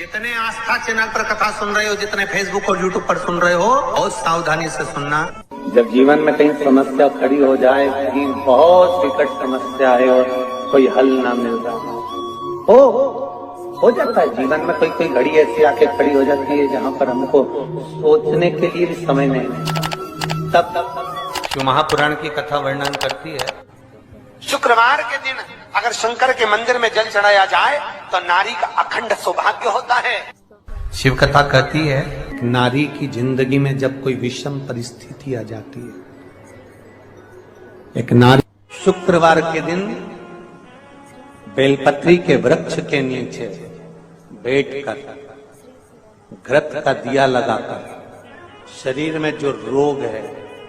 जितने आस्था चैनल पर कथा सुन रहे हो, जितने फेसबुक और यूट्यूब पर सुन रहे हो, बहुत सावधानी से सुनना। जब जीवन में कहीं समस्या खड़ी हो जाए, कहीं बहुत विकट समस्या है और कोई हल ना मिल रहा हो जाता है जीवन में, कोई घड़ी ऐसी आके खड़ी हो जाती है जहाँ पर हमको सोचने के लिए भी समय नहीं। तब शिव महापुराण की कथा वर्णन करती है, शुक्रवार के दिन अगर शंकर के मंदिर में जल चढ़ाया जाए तो नारी का अखंड सौभाग्य होता है। शिव कथा कहती है, नारी की जिंदगी में जब कोई विषम परिस्थिति आ जाती है, एक नारी शुक्रवार के दिन बेलपत्री के वृक्ष के नीचे बैठकर घृत का दिया लगाकर शरीर में जो रोग है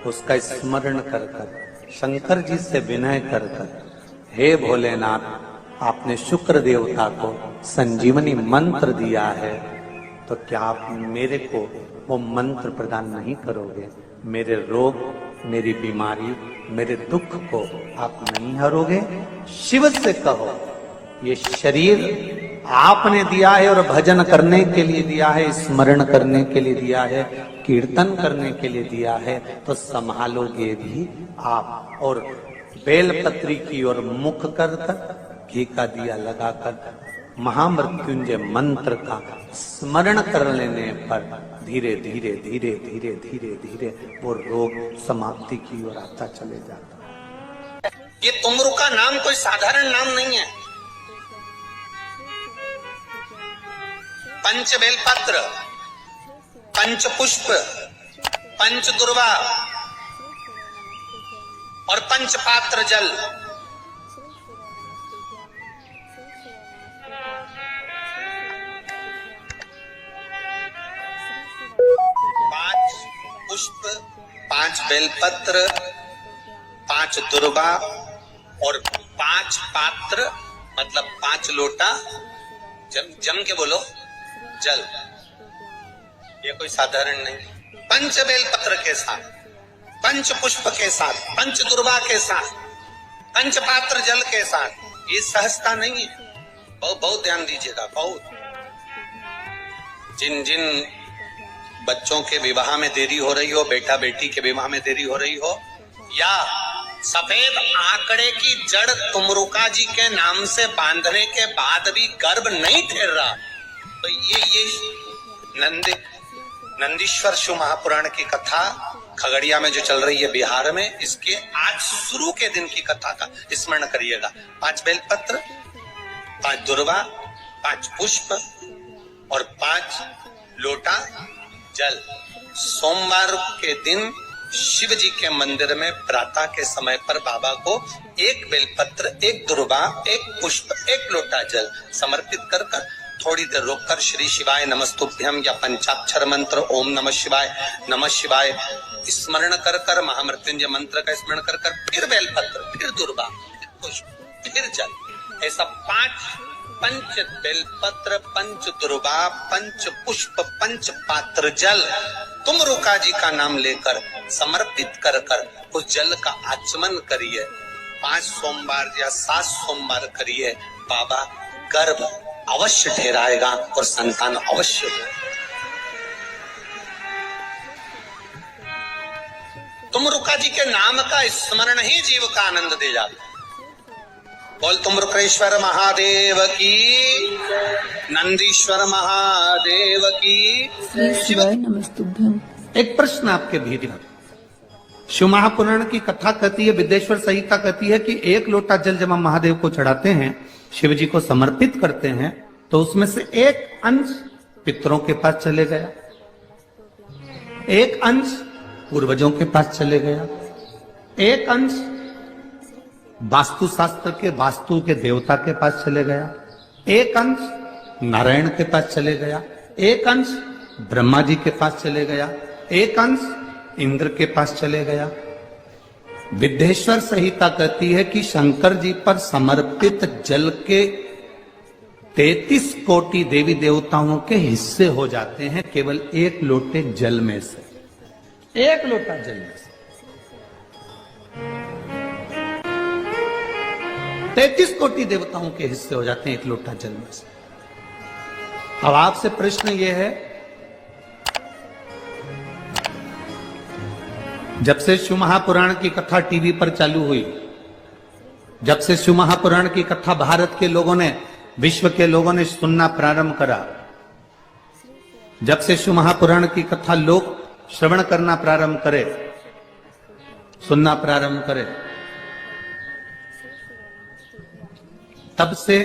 उसका स्मरण कर कर शंकर जी से विनय कर कर, हे भोलेनाथ, आपने शुक्र देवता को संजीवनी मंत्र दिया है, तो क्या आप मेरे को वो मंत्र प्रदान नहीं करोगे? मेरे रोग, मेरी बीमारी, मेरे दुख को आप नहीं हरोगे? शिव से कहो, ये शरीर आपने दिया है और भजन करने के लिए दिया है, स्मरण करने के लिए दिया है, कीर्तन करने के लिए दिया है, तो संभालोगे भी आप। और बेलपत्री की ओर मुख कर कर घी का दिया लगाकर महामृत्युंजय मंत्र का स्मरण कर लेने पर धीरे धीरे धीरे धीरे धीरे धीरे वो रोग समाप्ति की ओर आता चले जाता। ये तुमरू का नाम कोई साधारण नाम नहीं है। पंच बेलपत्र, पंच पुष्प, पंच दुर्वा और पंच पात्र जल, पांच पुष्प, पांच बेलपत्र, पांच दुर्वा और पांच पात्र, मतलब 5 लोटा जम के बोलो जल। ये कोई साधारण नहीं। पंच बेलपत्र के साथ, पंच पुष्प के साथ, पंच दुर्वा के साथ, पंच पात्र जल के साथ, ये सहजता नहीं है। बहुत ध्यान दीजिएगा। बहुत जिन जिन बच्चों के विवाह में देरी हो रही हो, बेटा बेटी के विवाह में देरी हो रही हो, या सफेद आंकड़े की जड़ तुमरुका जी के नाम से बांधने के बाद भी गर्भ नहीं ठहर रहा, तो ये नंदीश्वर शिव महापुराण की कथा खगड़िया में जो चल रही है बिहार में, इसके आज शुरू के दिन की कथा का स्मरण करिएगा। 5 बेलपत्र, 5 दुर्वा, 5 पुष्प और 5 लोटा जल। सोमवार के दिन शिव जी के मंदिर में प्रातः के समय पर बाबा को 1 बेलपत्र, 1 दुर्वा, 1 पुष्प, 1 लोटा जल समर्पित कर कर थोड़ी देर रोककर श्री शिवाय नमस्तुभ्यम या पंचाक्षर मंत्र ओम नमः शिवाय स्मरण कर कर, महामृत्युंजय मंत्र का स्मरण कर कर, फिर बेलपत्र, फिर दुर्वा, फिर पुष्प, फिर जल, ऐसा 5 पंच बेलपत्र, पंच दुर्वा, पंच पुष्प, पंच पात्र जल तुमरुका जी का नाम लेकर समर्पित कर कर उस जल का आचमन करिए। 5 सोमवार या 7 सोमवार करिए, बाबा गर्भ अवश्य ठहराएगा और संतान अवश्य हो। तुमरुका जी के नाम का स्मरण ही जीव का आनंद दे जाता। बोल तुमरुकेश्वर महादेव की, नंदीश्वर महादेव की। शिवाय नमस्तुभ्यम। एक प्रश्न आपके भीतर, शिव महापुराण की कथा कहती है, विद्येश्वर संहिता कहती है कि 1 लोटा जल जब हम महादेव को चढ़ाते हैं, शिव जी को समर्पित करते हैं, तो उसमें से 1 अंश पितरों के पास चले गया, 1 अंश पूर्वजों के पास चले गया, 1 अंश वास्तुशास्त्र के वास्तु के देवता के पास चले गया, 1 अंश नारायण के पास चले गया, 1 अंश ब्रह्मा जी के पास चले गया, 1 अंश इंद्र के पास चले गया। विद्येश्वर संहिता कहती है कि शंकर जी पर समर्पित जल के 33 कोटि देवी देवताओं के हिस्से हो जाते हैं केवल 1 लोटे जल में से, 1 लोटा जल में से। 33 कोटि देवताओं के हिस्से हो जाते हैं 1 लोटा जल में से। अब आपसे प्रश्न ये है, जब से शिव महापुराण की कथा टीवी पर चालू हुई, जब से शिव महापुराण की कथा भारत के लोगों ने, विश्व के लोगों ने सुनना प्रारंभ करा, जब से शिव महापुराण की कथा लोग श्रवण करना प्रारंभ करे, सुनना प्रारंभ करे, तब से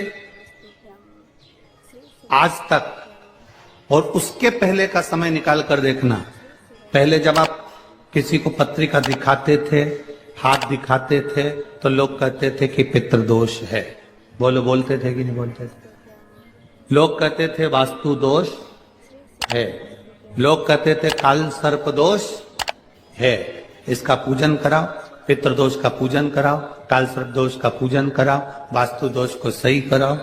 आज तक, और उसके पहले का समय निकाल कर देखना, पहले जब आप किसी को पत्रिका दिखाते थे, हाथ दिखाते थे, तो लोग कहते थे कि पितृदोष है। बोलते थे कि नहीं बोलते थे? लोग कहते थे वास्तु दोष है, लोग कहते थे काल सर्प दोष है, इसका पूजन कराओ, पितृदोष का पूजन कराओ, काल सर्प दोष का पूजन कराओ, वास्तु दोष को सही कराओ।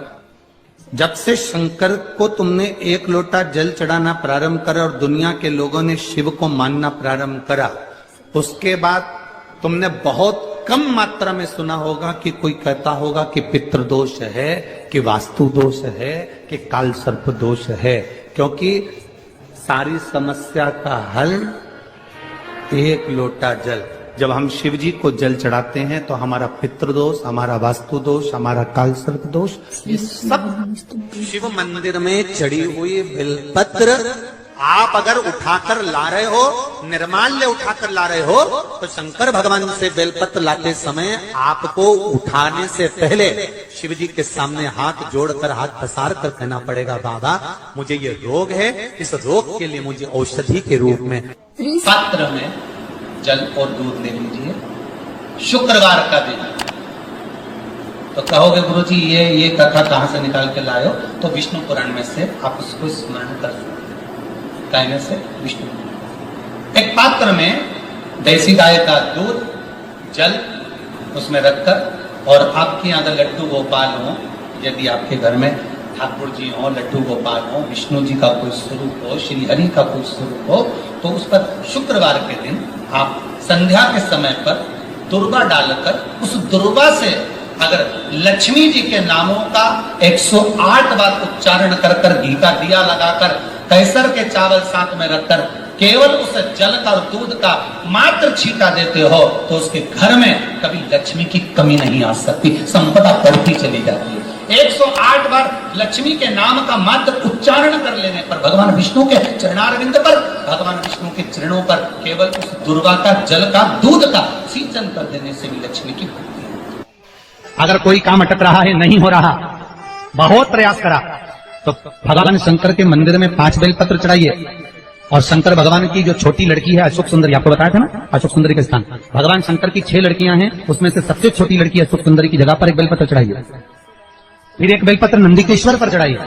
जब से शंकर को तुमने एक लोटा जल चढ़ाना प्रारंभ करा और दुनिया के लोगों ने शिव को मानना प्रारंभ करा, उसके बाद तुमने बहुत कम मात्रा में सुना होगा कि कोई कहता होगा कि पितृदोष है, कि वास्तु दोष है, कि काल सर्प दोष है, क्योंकि सारी समस्या का हल एक लोटा जल। जब हम शिव जी को जल चढ़ाते हैं तो हमारा पितृदोष, हमारा वास्तु दोष, हमारा काल सर्प दोष, ये सब शिव मंदिर में चढ़ी हुई बेलपत्र आप अगर उठाकर ला रहे हो, निर्माल्य उठाकर ला रहे हो, तो शंकर भगवान से बेलपत्र लाते समय आपको उठाने से पहले शिव जी के सामने हाथ जोड़कर, हाथ पसार कर कहना पड़ेगा, बाबा मुझे ये रोग है, इस रोग के लिए मुझे औषधि के रूप में पात्र में जल और दूध ले लीजिए, शुक्रवार का दिन। तो कहोगे गुरुजी ये कथा कहां से निकाल के लाए हो? तो विष्णु पुराण में से आप उसको स्मरण कर सकते, कहने से विष्णु। एक पात्र में देसी गाय का दूध, जल उसमें रखकर, और आपके यहाँ अगर लड्डू गोपाल हो, यदि आपके घर में ठाकुर जी हो, लड्डू गोपाल हो, विष्णु जी का कोई स्वरूप हो, श्री हरि का कोई स्वरूप हो, तो उस पर शुक्रवार के दिन आप संध्या के समय पर दुर्वा डालकर, उस दुर्वा से अगर लक्ष्मी जी के नामों का 108 बार उच्चारण कर कर, घी का दिया लगाकर, कैसर के चावल साथ में रखकर, केवल उस जल का और दूध का मात्र छींटा देते हो, तो उसके घर में कभी लक्ष्मी की कमी नहीं आ सकती, संपदा बढ़ती चली जाती है। 108 बार लक्ष्मी के नाम का मात्र उच्चारण कर लेने पर, भगवान विष्णु के चरणारविंद पर, भगवान विष्णु के चरणों पर केवल उस दुर्वा का, जल का, दूध का सिंचन कर देने से भी लक्ष्मी की भक्ति है। अगर कोई काम अटक रहा है, नहीं हो रहा, बहुत प्रयास करा, तो भगवान शंकर के मंदिर में 5 बेलपत्र चढ़ाइए, और शंकर भगवान की जो छोटी लड़की है अशोक सुंदरी, आपको बताया था ना अशोक सुंदरी का स्थान, भगवान शंकर की 6 लड़कियां हैं, उसमें से सबसे छोटी लड़की अशोक सुंदरी की जगह पर एक बेलपत्र चढ़ाइए। फिर एक बेलपत्र नंदीकेश्वर पर चढ़ाइए,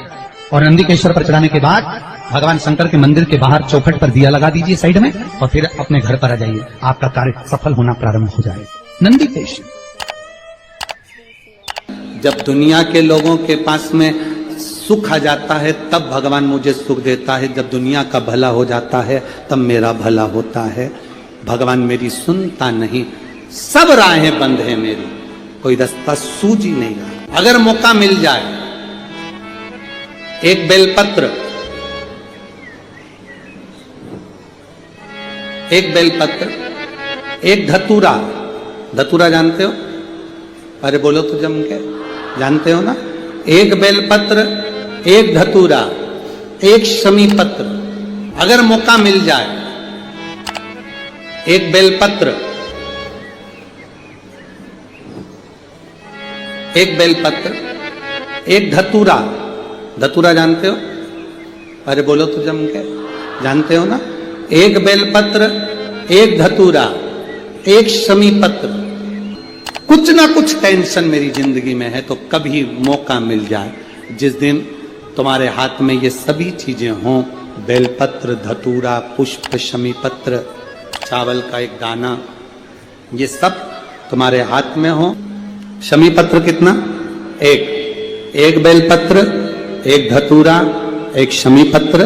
और नंदीकेश्वर पर चढ़ाने के बाद भगवान शंकर के मंदिर के बाहर चौखट पर दिया लगा दीजिए साइड में, और फिर अपने घर पर आ जाइए, आपका कार्य सफल होना प्रारंभ हो जाएगा। नंदीकेश्वर। जब दुनिया के लोगों के पास में सुख आ जाता है तब भगवान मुझे सुख देता है, जब दुनिया का भला हो जाता है तब मेरा भला होता है। भगवान मेरी सुनता नहीं, सब राहें बंद है मेरी, कोई रास्ता सूझ ही नहीं रहा। अगर मौका मिल जाए, एक बेलपत्र, एक बेलपत्र, एक धतूरा, धतूरा जानते हो? अरे बोलो तो जम के, जानते हो ना? एक बेलपत्र, एक धतूरा, एक शमी पत्र, अगर मौका मिल जाए, एक बेलपत्र, एक बेलपत्र, एक धतूरा, धतूरा जानते हो? अरे बोलो तो जम के, जानते हो ना? एक बेलपत्र, एक धतूरा, एक शमी पत्र। कुछ ना कुछ टेंशन मेरी जिंदगी में है, तो कभी मौका मिल जाए, जिस दिन तुम्हारे हाथ में ये सभी चीजें हों, बेलपत्र, धतूरा, पुष्प, शमी पत्र, चावल का एक दाना, ये सब तुम्हारे हाथ में हो। शमी पत्र कितना? एक बेलपत्र, एक धतूरा, एक शमी पत्र,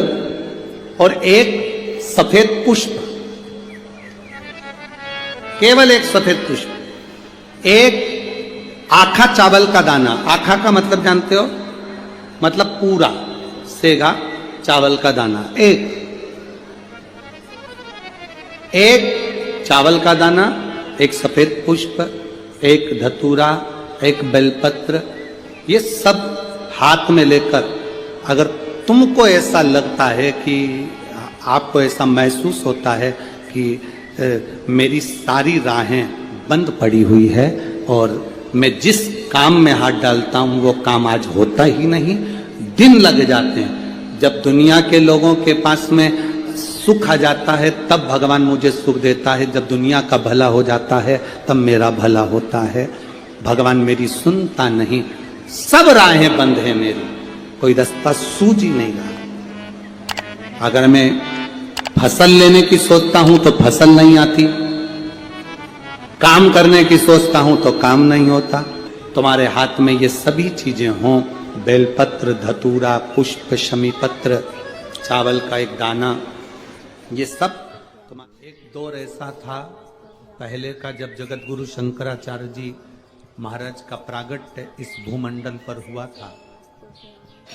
और एक सफेद पुष्प, केवल एक सफेद पुष्प, एक आखा चावल का दाना। आखा का मतलब जानते हो? मतलब पूरा सेगा चावल का दाना, एक चावल का दाना, एक सफेद पुष्प, एक धतूरा, एक बेलपत्र, ये सब हाथ में लेकर अगर तुमको ऐसा लगता है कि आपको ऐसा महसूस होता है कि मेरी सारी राहें बंद पड़ी हुई है और मैं जिस काम में हाथ डालता हूं वो काम आज होता ही नहीं, दिन लग जाते हैं। जब दुनिया के लोगों के पास में सुख आ जाता है तब भगवान मुझे सुख देता है, जब दुनिया का भला हो जाता है तब मेरा भला होता है। भगवान मेरी सुनता नहीं, सब राहें बंद है मेरी, कोई रास्ता सूझ ही नहीं रहा। अगर मैं फसल लेने की सोचता हूं तो फसल नहीं आती, काम करने की सोचता हूं तो काम नहीं होता। तुम्हारे हाथ में ये सभी चीजें हों, बेलपत्र, धतूरा, पुष्प, शमी पत्र, चावल का एक दाना, ये सब एक दौर ऐसा था पहले का जब जगत गुरु शंकराचार्य जी महाराज का प्रागट्य इस भूमंडल पर हुआ था।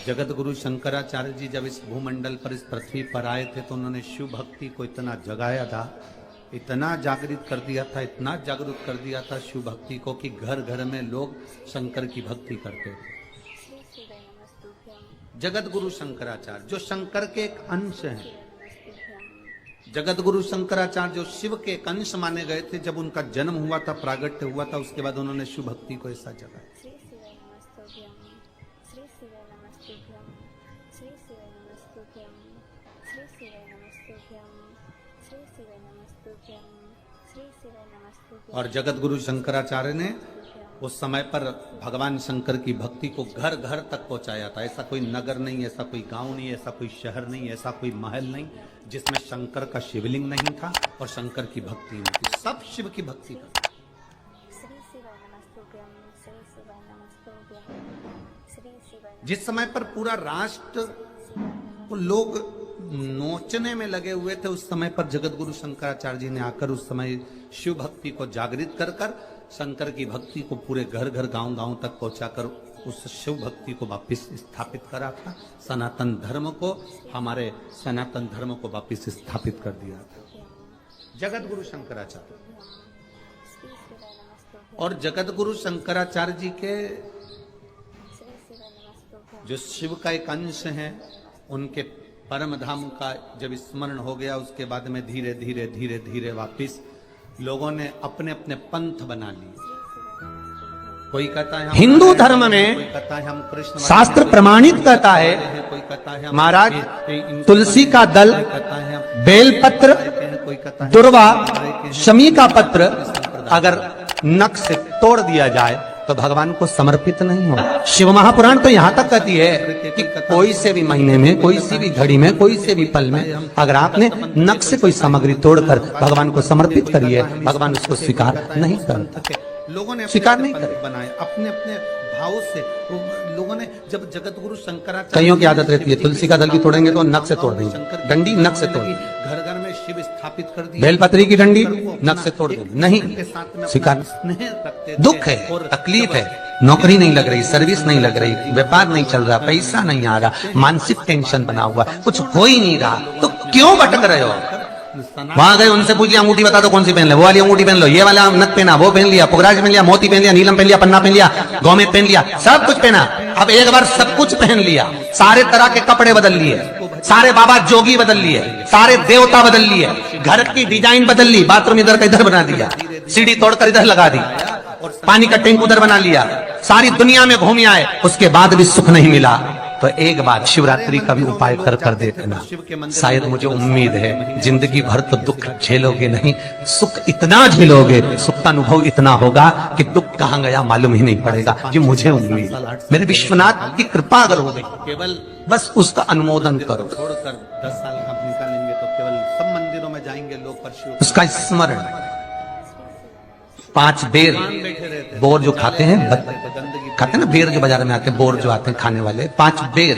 जगत गुरु शंकराचार्य जी जब इस भूमंडल पर, इस पृथ्वी पर आए थे तो उन्होंने शिव भक्ति को इतना जगाया था, इतना जागृत कर दिया था, इतना जागरूक कर दिया था शिव भक्ति को कि घर घर में लोग शंकर की भक्ति करते थे। जगत गुरु शंकराचार्य जो शंकर के एक अंश हैं, जगत गुरु शंकराचार्य जो शिव के एक अंश माने गए थे, जब उनका जन्म हुआ था, प्रागट्य हुआ था, उसके बाद उन्होंने शिव भक्ति को ऐसा जगाया। और जगत गुरु शंकराचार्य ने उस समय पर भगवान शंकर की भक्ति को घर घर तक पहुंचाया था। ऐसा कोई नगर नहीं, ऐसा कोई गांव नहीं, ऐसा कोई शहर नहीं, ऐसा कोई महल नहीं जिसमें शंकर का शिवलिंग नहीं था और शंकर की भक्ति नहीं थी। सब शिव की भक्ति करते। जिस समय पर पूरा राष्ट्र लोग नोचने में लगे हुए थे, उस समय पर जगत गुरु शंकराचार्य जी ने आकर उस समय शिव भक्ति को जागृत कर कर शंकर की भक्ति को पूरे घर घर गांव गांव तक पहुंचाकर उस शिव भक्ति को वापस स्थापित करा था। सनातन धर्म को, हमारे सनातन धर्म को वापस स्थापित कर दिया था जगत गुरु शंकराचार्य। और जगत गुरु शंकराचार्य जी के जो शिव का एक अंश है, उनके परम धाम का जब स्मरण हो गया, उसके बाद में धीरे धीरे धीरे धीरे वापिस लोगों ने अपने अपने पंथ बना लिए। कोई कहता है हिंदू धर्म में, कोई कहता है हम कृष्ण, शास्त्र प्रमाणित कहता है, कोई कहता है महाराज तुलसी का दल, बेलपत्र, दुर्वा, शमी का पत्र अगर नख से तोड़ दिया जाए तो भगवान को समर्पित नहीं हो। शिव महापुराण तो यहाँ तक कहती है कि कोई से भी महीने में, कोई सी भी घड़ी में, कोई से भी पल में अगर आपने नख से कोई सामग्री तोड़कर भगवान को समर्पित करी है, भगवान उसको स्वीकार नहीं करते। लोगों ने स्वीकार नहीं कर बनाए अपने अपने भाव से। लोगों ने जब जगत गुरु शंकराचार्य, कईयों की आदत रहती है तुलसी का दल भी तोड़ेंगे तो नख से तोड़ देंगे, डंडी नख से तोड़, घर घर में शिव स्थापित कर दी, बेलपत्री की डंडी नख से तोड़ देंगे, नहीं स्वीकार। दुख है, तकलीफ है, नौकरी नहीं लग रही, सर्विस नहीं लग रही, व्यापार नहीं चल रहा, पैसा नहीं आ रहा, मानसिक टेंशन बना हुआ, कुछ हो ही नहीं रहा, तो क्यों भटक रहे हो? वहां गए, उनसे पूछ लिया अंगूठी बता दो कौन सी पहन ले, वो वाली अंगूठी पहन लो, ये वाला नथ पहना, वो पहन लिया, पुगराज पहन लिया, मोती पहन लिया, नीलम पहन लिया, पन्ना पहन लिया, गौमेद पहन लिया, सब कुछ पहना। अब एक बार सब कुछ पहन लिया, सारे तरह के कपड़े बदल लिए, सारे बाबा जोगी बदल लिए, सारे देवता बदल लिए, घर की डिजाइन बदल ली, बाथरूम इधर का इधर बना दिया, सीढ़ी तोड़कर इधर लगा दी, पानी का टैंक उधर बना लिया, सारी दुनिया में घूम आए, उसके बाद भी सुख नहीं मिला। तो एक बार शिवरात्रि का भी उपाय कर कर देना। शायद मुझे उम्मीद है जिंदगी भर तो दुख झेलोगे नहीं, सुख इतना झेलोगे, सुख का अनुभव इतना होगा कि दुख कहां गया मालूम ही नहीं पड़ेगा। ये मुझे उम्मीद, मेरे विश्वनाथ की कृपा अगर हो गई, केवल बस उसका अनुमोदन करो। छोड़कर 10 साल का निकालेंगे तो केवल सब मंदिरों में जाएंगे लोग, पर उसका स्मरण 5 बेर, बोर जो खाते हैं, खाते हैं ना बेर जो बाजार में आते हैं, बोर जो आते हैं खाने वाले, 5 बेर,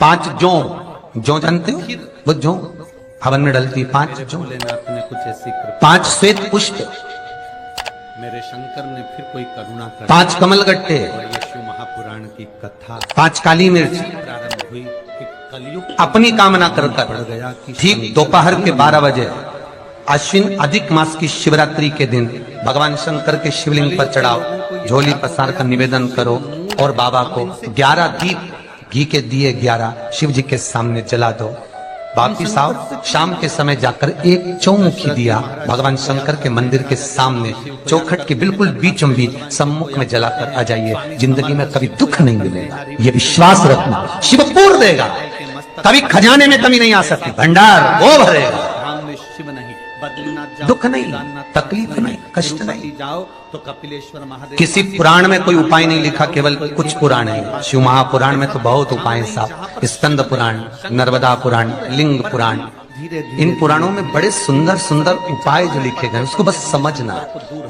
5 जौ जानते हो, वो जौ हवन में डलती है, 5 जौ, 5 श्वेत पुष्प, मेरे शंकर ने फिर कोई करुणा कर, 5 कमल गट्टे, और यीशु महापुराण की कथा, 5 काली मिर्च प्रारंभ हुई कि अपनी कामना कर ठीक दोपहर के 12 बजे अश्विन अधिक मास की शिवरात्रि के दिन भगवान शंकर के शिवलिंग पर चढ़ाओ, झोली पसार कर निवेदन करो और बाबा को 11 दीप घी के दिए 11 शिव जी के सामने जला दो। वापिस आओ, शाम के समय जाकर एक चौमुखी दिया भगवान शंकर के मंदिर के सामने चौखट के बिल्कुल बीचों बीच सम्मुख में जलाकर आ जाइए। जिंदगी में कभी दुख नहीं मिलेगा, ये विश्वास रखना। शिव पूर्ण देगा, कभी खजाने में कमी नहीं आ सकती, भंडार वो भरेगा। दुख नहीं, तकलीफ नहीं, कष्ट नहीं। जाओ तो कपिलेश्वर महादेव किसी पुराण में कोई उपाय नहीं लिखा, केवल कुछ पुराण है। शिव महापुराण में तो बहुत उपाय हैं साहब, स्कंद पुराण, नर्मदा पुराण, लिंग पुराण, इन पुराणों में बड़े सुंदर सुंदर उपाय जो लिखे गए, उसको बस समझना,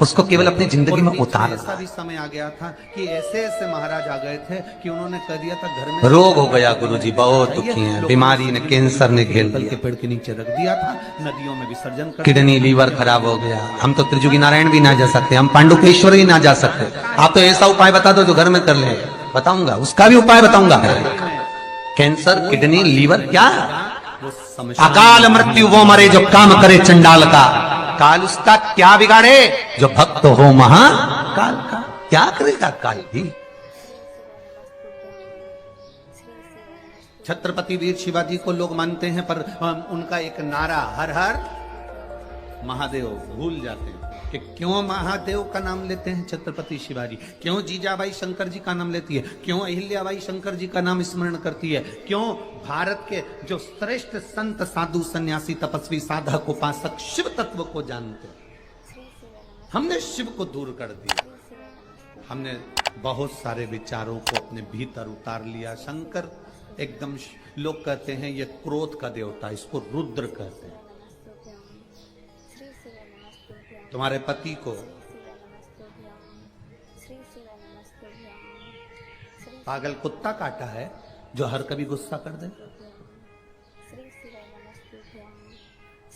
उसको केवल अपनी जिंदगी में उतारना। ऐसा भी समय आ गया था कि ऐसे ऐसे महाराज आ गए थे कि उन्होंने कह दिया था घर में रोग हो गया, गुरुजी बहुत दुखी हैं, बीमारी ने, कैंसर ने घेर पीपल के लिया, पेड़ के नीचे रख दिया था, नदियों में विसर्जन कर किडनी लीवर खराब हो गया। हम तो त्रिजुगी नारायण भी ना जा सकते, हम पांडुकेश्वर भी ना जा सकते। आप तो ऐसा उपाय बता दो जो घर में कर ले, बताऊंगा, उसका भी उपाय बताऊंगा। कैंसर, किडनी, लीवर, क्या अकाल मृत्यु वो मरे जो काम करे चंडाल का, काल उसका क्या बिगाड़े जो भक्त हो महाकाल का। क्या करेगा काल भी। छत्रपति वीर शिवाजी को लोग मानते हैं, पर उनका एक नारा हर हर महादेव भूल जाते हैं कि क्यों महादेव का नाम लेते हैं छत्रपति शिवाजी, क्यों जीजाबाई शंकर जी का नाम लेती है, क्यों अहिल्याबाई शंकर जी का नाम स्मरण करती है, क्यों भारत के जो श्रेष्ठ संत साधु सन्यासी तपस्वी साधक उपासक शिव तत्व को जानते हैं। हमने शिव को दूर कर दिया, हमने बहुत सारे विचारों को अपने भीतर उतार लिया। शंकर एकदम, लोग कहते हैं ये क्रोध का देवता, इसको रुद्र कहते हैं। तुम्हारे पति को पागल कुत्ता काटा है जो हर कभी गुस्सा कर दे।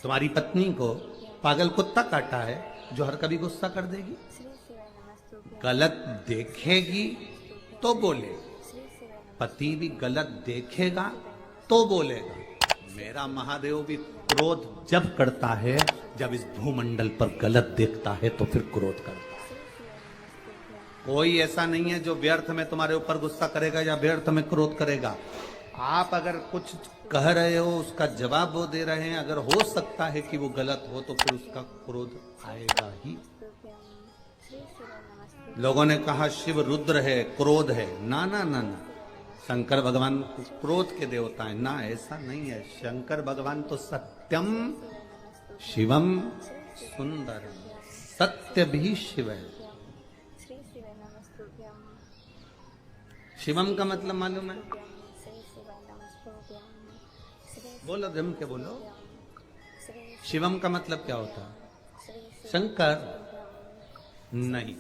तुम्हारी पत्नी को पागल कुत्ता काटा है जो हर कभी गुस्सा कर देगी। गलत देखेगी तो बोले, पति भी गलत देखेगा तो बोलेगा। मेरा महादेव भी क्रोध जब करता है, जब इस भूमंडल पर गलत देखता है तो फिर क्रोध करता है। कोई ऐसा नहीं है जो व्यर्थ में तुम्हारे ऊपर गुस्सा करेगा या व्यर्थ में क्रोध करेगा। आप अगर कुछ कह रहे हो, उसका जवाब वो दे रहे हैं, अगर हो सकता है कि वो गलत हो तो फिर उसका क्रोध आएगा ही। लोगों ने कहा शिव रुद्र है, क्रोध है। ना ना ना ना, शंकर भगवान क्रोध के देवता है ना, ऐसा नहीं है। शंकर भगवान तो सत्यम शिवम सुंदरम, सत्य भी शिव है। शिवम का मतलब मालूम है? बोलो, जम के बोलो। शिवम का मतलब क्या होता है? शंकर नहीं,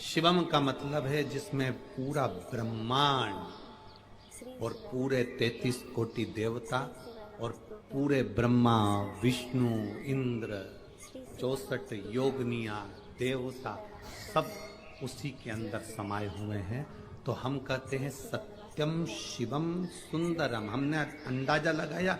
शिवम का मतलब है जिसमें पूरा ब्रह्मांड और पूरे 33 कोटि देवता और पूरे ब्रह्मा विष्णु इंद्र 64 योगनिया देवता सब उसी के अंदर समाये हुए हैं। तो हम कहते हैं सत्यम शिवम सुंदरम। हमने अंदाजा लगाया